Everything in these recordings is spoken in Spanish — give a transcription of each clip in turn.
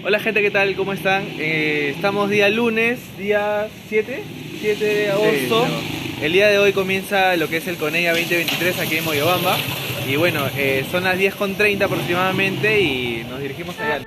Hola gente, ¿qué tal? ¿Cómo están? Estamos día lunes, día 7 de agosto. Sí. El día de hoy comienza lo que es el Conella 2023 aquí en Moyobamba. Y bueno, son las 10:30 aproximadamente y nos dirigimos allá.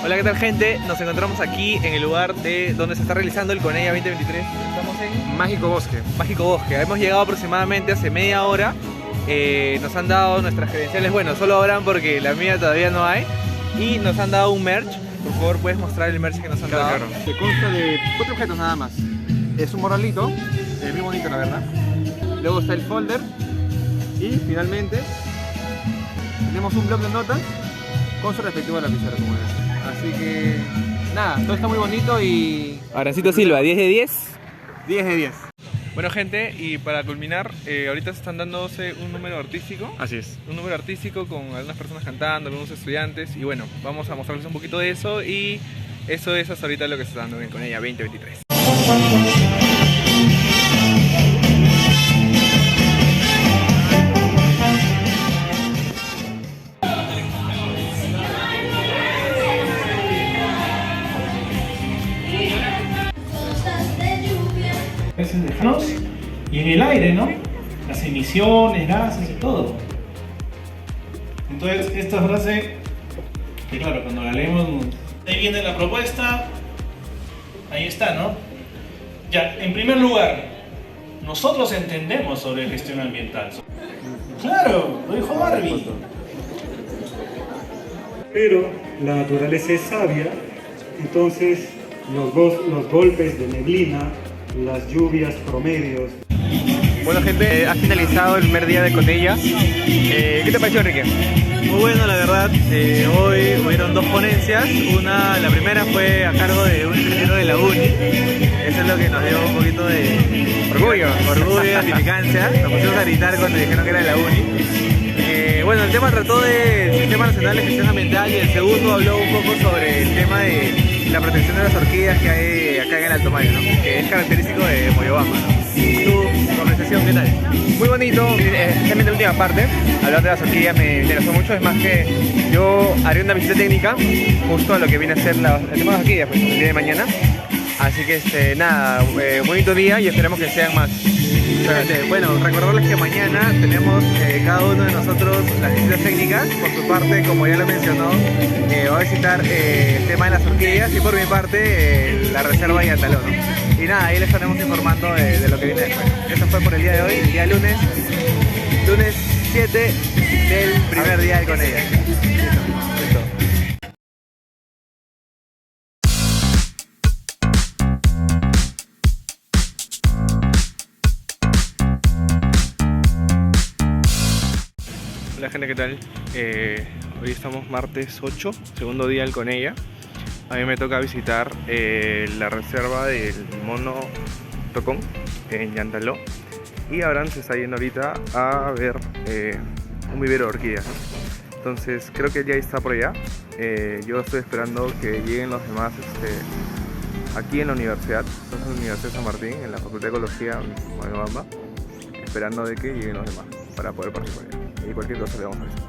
Hola, ¿qué tal gente? Nos encontramos aquí en el lugar de donde se está realizando el Conella 2023. Estamos en Mágico Bosque. Mágico Bosque. Hemos llegado aproximadamente hace media hora. Nos han dado nuestras credenciales, bueno, solo ahora porque la mía todavía no hay. Y nos han dado un merch. Por favor, ¿puedes mostrar el merch que nos han dado? Claro. Se consta de 4 objetos nada más. Es un morralito, muy bonito la verdad. Luego está el folder. Y finalmente tenemos un bloc de notas con su respectivo lapicero, como ven. Así que nada, todo está muy bonito y... Arancito Silva, 10 de 10. 10 de 10. Bueno gente, y para culminar, ahorita se están dándose un número artístico. Así es. Un número artístico con algunas personas cantando, algunos estudiantes. Y bueno, vamos a mostrarles un poquito de eso. Y eso es hasta ahorita lo que se está dando en Conella 2023. De Frost y en el aire, ¿no? Las emisiones, gases y todo. Entonces, esta frase, que claro, cuando la leemos, ahí viene la propuesta, ahí está, ¿no? Ya, en primer lugar, nosotros entendemos sobre gestión ambiental. Claro, lo dijo Barbie. Pero la naturaleza es sabia, entonces los golpes de neblina, las lluvias promedios. Bueno gente, ha finalizado el primer día de Conella. ¿Qué te pareció, Enrique? Muy bueno, la verdad. Hoy hubieron dos ponencias. La primera fue a cargo de un ingeniero de la UNI. Eso es lo que nos dio un poquito de Orgullo y gratificancia. Nos pusimos a gritar cuando dijeron que era de la UNI. Bueno, el tema trató del Sistema Nacional de Gestión Ambiental y el segundo habló un poco sobre el tema de la protección de las orquídeas que hay acá en el Alto Maya, ¿no? Que es característico de Moyobamba, ¿no? ¿Tu conversación qué tal? Muy bonito, especialmente la última parte, hablar de las orquídeas me interesó mucho, es más que yo haré una visita técnica justo a lo que viene a ser el tema de las orquídeas, pues, el día de mañana. Así que nada, bonito día y esperemos que sean más. Bueno, recordarles que mañana tenemos cada uno de nosotros las visitas técnicas. Por su parte, como ya lo mencionó, va a visitar el tema de las orquídeas y por mi parte la reserva de Antaló, ¿no? Y nada, ahí les estaremos informando de lo que viene después. Eso fue por el día de hoy, el día lunes 7 del primer día del Conella. Listo. Hola gente, ¿qué tal? Hoy estamos martes 8, segundo día del Conella. A mí me toca visitar la reserva del mono Tocón en Yantaló. Y Abraham se está yendo ahorita a ver un vivero de orquídeas, ¿no? Entonces creo que él ya está por allá. Yo estoy esperando que lleguen los demás aquí en la universidad. Estamos en la Universidad de San Martín, en la Facultad de Ecología en Moyobamba, esperando de que lleguen los demás para poder participar. Y cualquier cosa le vamos a avisar.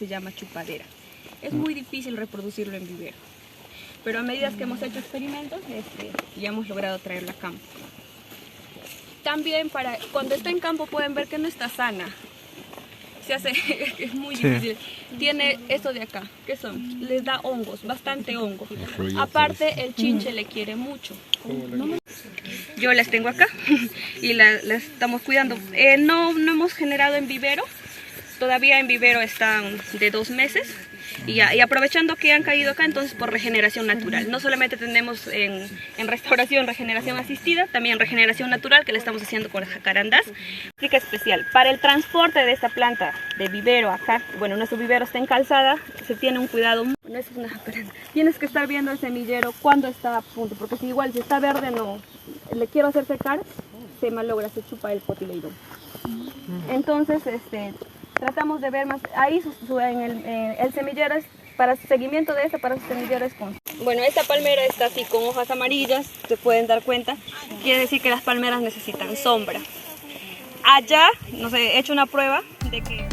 llama chupadera. Es muy difícil reproducirlo en vivero, pero a medida que hemos hecho experimentos ya hemos logrado traerla a campo. También cuando está en campo pueden ver que no está sana. Se hace, es muy difícil. Tiene esto de acá, ¿qué son? Les da hongos, bastante hongo. Aparte el chinche le quiere mucho. Yo las tengo acá y las estamos cuidando. No hemos generado en vivero. Todavía en vivero están de 2 meses y aprovechando que han caído acá, entonces por regeneración natural. No solamente tenemos en restauración regeneración asistida, también regeneración natural que le estamos haciendo con jacarandás. Explica especial, para el transporte de esta planta de vivero acá, bueno, nuestro vivero está en calzada, se tiene un cuidado. No, eso es una jacaranda. Tienes que estar viendo el semillero cuando está a punto, porque si igual si está verde no, le quiero hacer secar, se malogra, se chupa el cotileidón. Entonces, tratamos de ver más, ahí el semillero es, para seguimiento de para su semillero es con... Bueno, esta palmera está así con hojas amarillas, se pueden dar cuenta, quiere decir que las palmeras necesitan sombra. Allá, no sé, he hecho una prueba de que...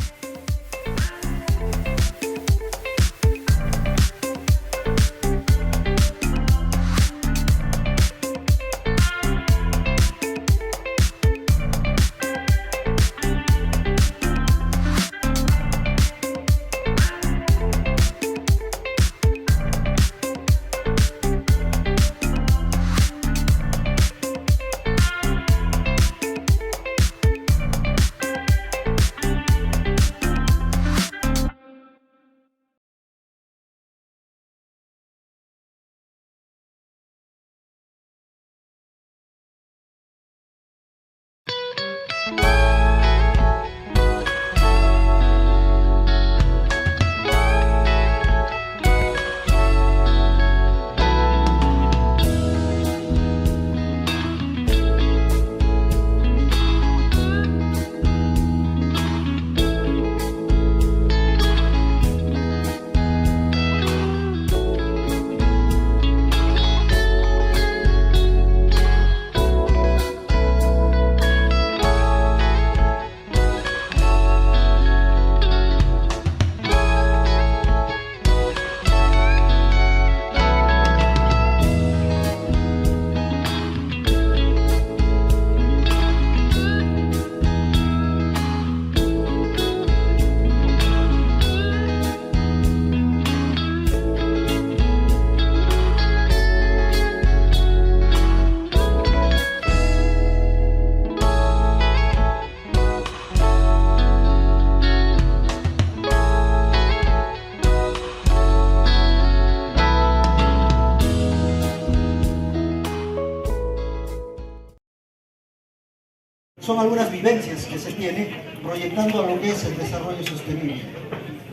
Son algunas vivencias que se tiene proyectando a lo que es el desarrollo sostenible.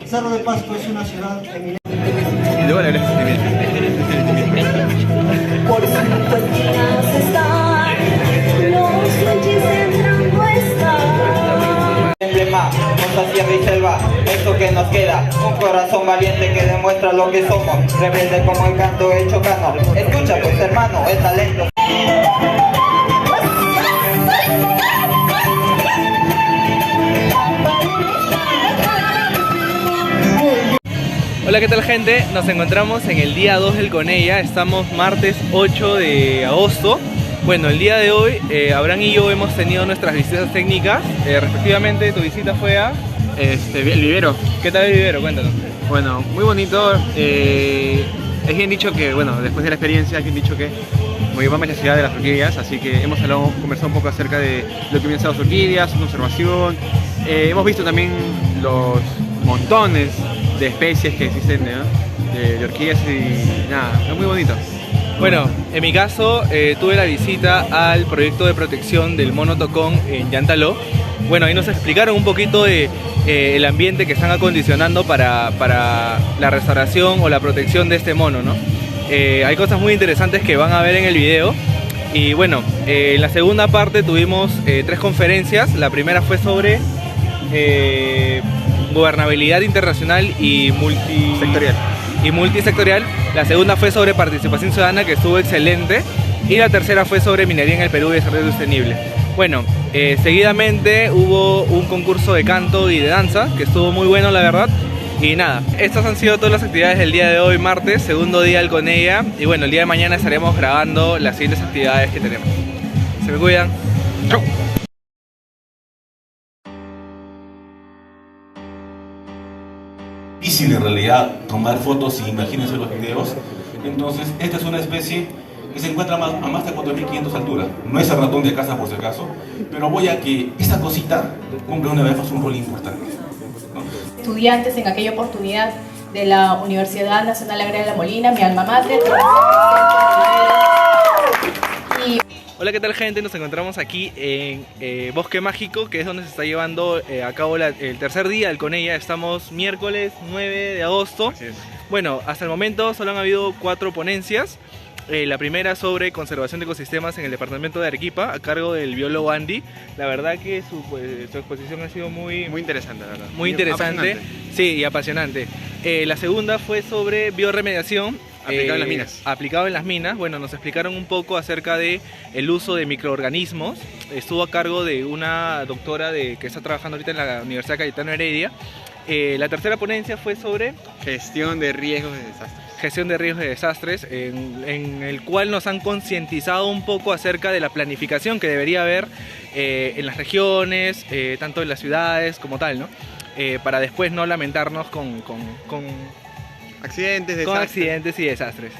Cerro de Pasco es una ciudad eminente. Por sus esquinas están los leches en trampuesta. Emblema, nuestra sierra y selva, esto que nos queda, un corazón valiente que demuestra lo que somos, rebelde como el canto hecho cano. Escucha pues hermano, el talento. Hola, ¿qué tal gente? Nos encontramos en el día 2 del Conella, estamos martes 8 de agosto. Bueno, el día de hoy Abraham y yo hemos tenido nuestras visitas técnicas, respectivamente tu visita fue a... El vivero. ¿Qué tal el vivero? Cuéntanos. Bueno, muy bonito, es bien dicho que, bueno, después de la experiencia es bien dicho que vamos a la ciudad de las orquídeas, así que hemos conversado un poco acerca de lo que piensan las orquídeas, su conservación. Hemos visto también los montones de especies que existen, ¿no? de orquídeas y nada, es muy bonito. Bueno, en mi caso tuve la visita al proyecto de protección del mono tocón en Yantaló. Bueno, ahí nos explicaron un poquito de el ambiente que están acondicionando para la restauración o la protección de este mono, ¿no? Hay cosas muy interesantes que van a ver en el video. Y bueno, en la segunda parte tuvimos 3 conferencias. La primera fue sobre gobernabilidad internacional y multisectorial. La segunda fue sobre participación ciudadana, que estuvo excelente. Y la tercera fue sobre minería en el Perú y desarrollo sostenible. Bueno, seguidamente hubo un concurso de canto y de danza, que estuvo muy bueno la verdad. Y nada, estas han sido todas las actividades del día de hoy, martes, segundo día del con ella. Y bueno, el día de mañana estaremos grabando las siguientes actividades que tenemos. Se me cuidan. Chau. Difícil en realidad tomar fotos y imagínense los videos. Entonces, esta es una especie que se encuentra a más de 4.500 alturas. No es el ratón de casa por si acaso, pero voy a que esta cosita cumple una vez más un rol importante, ¿no? Estudiantes en aquella oportunidad de la Universidad Nacional Agraria de La Molina, mi alma mater. Hola, ¿qué tal, gente? Nos encontramos aquí en Bosque Mágico, que es donde se está llevando a cabo el tercer día del con ella. Estamos miércoles 9 de agosto. Así es. Bueno, hasta el momento solo han habido 4 ponencias. La primera sobre conservación de ecosistemas en el departamento de Arequipa, a cargo del biólogo Andy. La verdad que su exposición ha sido muy interesante, la verdad. Muy interesante. Sí, y apasionante. La segunda fue sobre bioremediación. Aplicado en las minas. Aplicado en las minas. Bueno, nos explicaron un poco acerca de el uso de microorganismos. Estuvo a cargo de una doctora que está trabajando ahorita en la Universidad Cayetano Heredia. La tercera ponencia fue sobre gestión de riesgos de desastres. Gestión de riesgos de desastres, en el cual nos han concientizado un poco acerca de la planificación que debería haber en las regiones, tanto en las ciudades como tal, ¿no? Para después no lamentarnos con accidentes, con accidentes y desastres.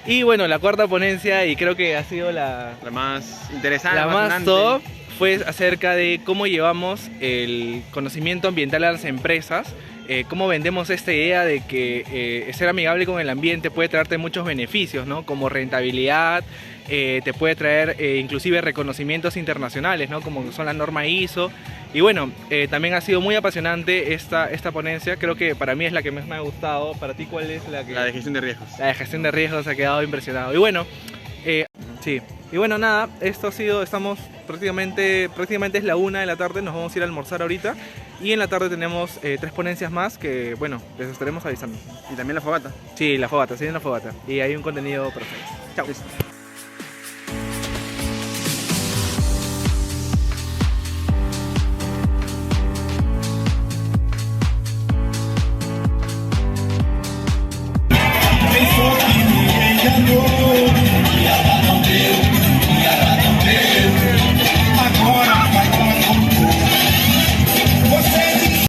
Y bueno, la cuarta ponencia, y creo que ha sido la más interesante, la más top, fue acerca de cómo llevamos el conocimiento ambiental a las empresas, cómo vendemos esta idea de que ser amigable con el ambiente puede traerte muchos beneficios, ¿no? Como rentabilidad, te puede traer inclusive reconocimientos internacionales, ¿no? Como son la norma ISO. Y bueno, también ha sido muy apasionante esta ponencia. Creo que para mí es la que más me ha gustado. ¿Para ti cuál es la que...? La de gestión de riesgos. La de gestión de riesgos, ha quedado impresionado. Y bueno, sí. Y bueno, nada, esto ha sido, estamos prácticamente es la 1 de la tarde, nos vamos a ir a almorzar ahorita. Y en la tarde tenemos 3 ponencias más que, bueno, les estaremos avisando. Y también la fogata. Sí, la fogata, sí, la fogata. Y hay un contenido perfecto. Chao. Listo.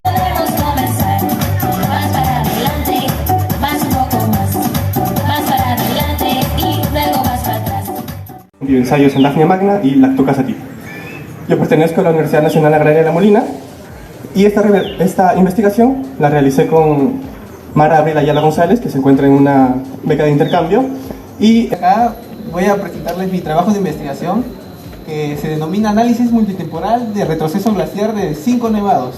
Podemos comenzar, más para adelante, más un poco más para adelante y luego más para atrás. Ensayos en Daphnia magna y Lactocassativa. Yo pertenezco a la Universidad Nacional Agraria de La Molina y esta investigación la realicé con Mara Abril Ayala González, que se encuentra en una beca de intercambio. Y acá voy a presentarles mi trabajo de investigación que se denomina Análisis Multitemporal de Retroceso Glaciar de 5 nevados,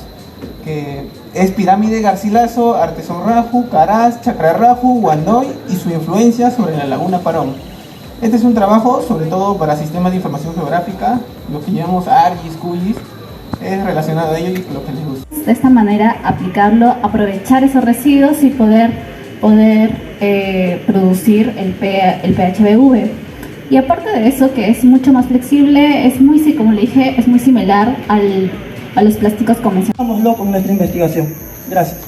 que es Pirámide Garcilaso, Artesón Raju, Caraz, Chacra Raju, Guandoy y su influencia sobre la Laguna Parón. Este es un trabajo sobre todo para sistemas de información geográfica, lo que llamamos ARGIS, QGIS, es relacionado a ello y lo que les gusta. De esta manera aplicarlo, aprovechar esos residuos y poder producir el PHBV. Y aparte de eso, que es mucho más flexible, es muy, como le dije, es muy similar a los plásticos convencionales. Vámonos con nuestra investigación. Gracias.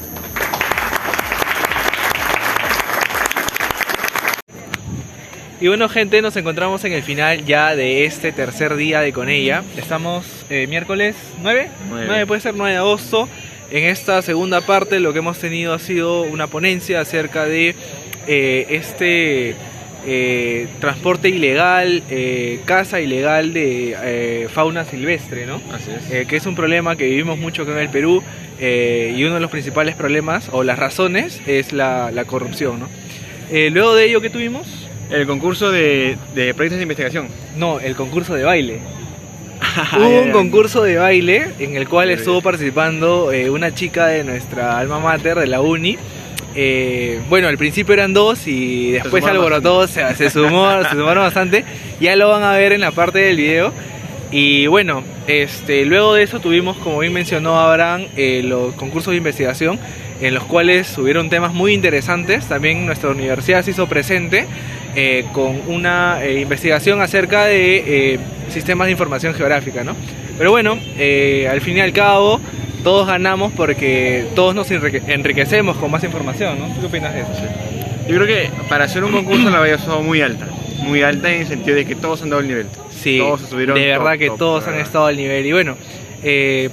Y bueno, gente, nos encontramos en el final ya de este tercer día de con ella. Estamos miércoles 9 puede ser 9 de agosto. En esta segunda parte lo que hemos tenido ha sido una ponencia acerca de transporte ilegal, caza ilegal de fauna silvestre, ¿no? Así es. Que es un problema que vivimos mucho acá en el Perú, y uno de los principales problemas o las razones es la corrupción, ¿no? Luego de ello, ¿qué tuvimos? El concurso de proyectos de investigación. No, el concurso de baile. Hubo un concurso de baile en el cual estuvo participando una chica de nuestra alma mater de la uni. Bueno, al principio eran 2 y después alborotó, se sumaron bastante. Ya lo van a ver en la parte del video. Y bueno, luego de eso tuvimos, como bien mencionó Abraham, los concursos de investigación, en los cuales hubieron temas muy interesantes. También nuestra universidad se hizo presente con una investigación acerca de sistemas de información geográfica, ¿no? Pero bueno, al fin y al cabo todos ganamos porque todos nos enriquecemos con más información, ¿no? ¿Tú qué opinas de eso? Yo creo que para hacer un concurso la había estado muy alta en el sentido de que todos han dado el nivel. Sí, todos estuvieron de verdad top, que top, todos de han verdad. estado al nivel y bueno,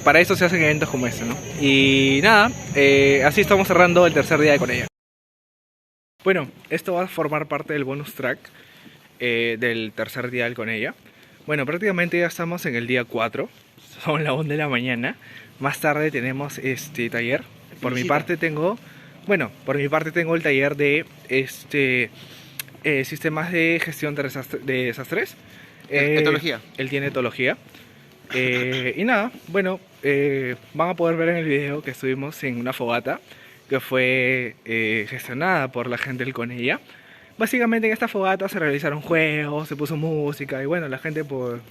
para eso se hacen eventos como este, ¿no? Y nada, así estamos cerrando el tercer día de Con ella. Bueno, esto va a formar parte del bonus track del tercer día del Con ella. Bueno, prácticamente ya estamos en el día 4, son las 1 de la mañana. Más tarde tenemos este taller. Por mi parte tengo el taller de sistemas de gestión de desastres. Etología. Él tiene etología. Y nada, bueno, van a poder ver en el video que estuvimos en una fogata que fue gestionada por la gente del Con ella. Básicamente en esta fogata se realizaron juegos, se puso música y bueno, la gente por...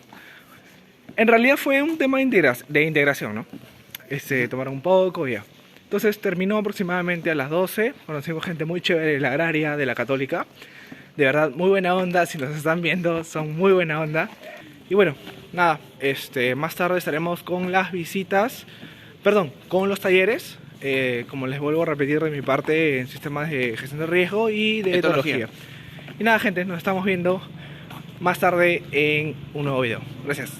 En realidad fue un tema de integración, ¿no? Tomaron un poco y ya. Entonces terminó aproximadamente a las 12, conocimos gente muy chévere de la agraria, de la católica. De verdad, muy buena onda, si nos están viendo, son muy buena onda. Y bueno, nada, más tarde estaremos con las visitas, con los talleres, como les vuelvo a repetir de mi parte, en sistemas de gestión de riesgo y de etología. Y nada, gente, nos estamos viendo más tarde en un nuevo video. Gracias.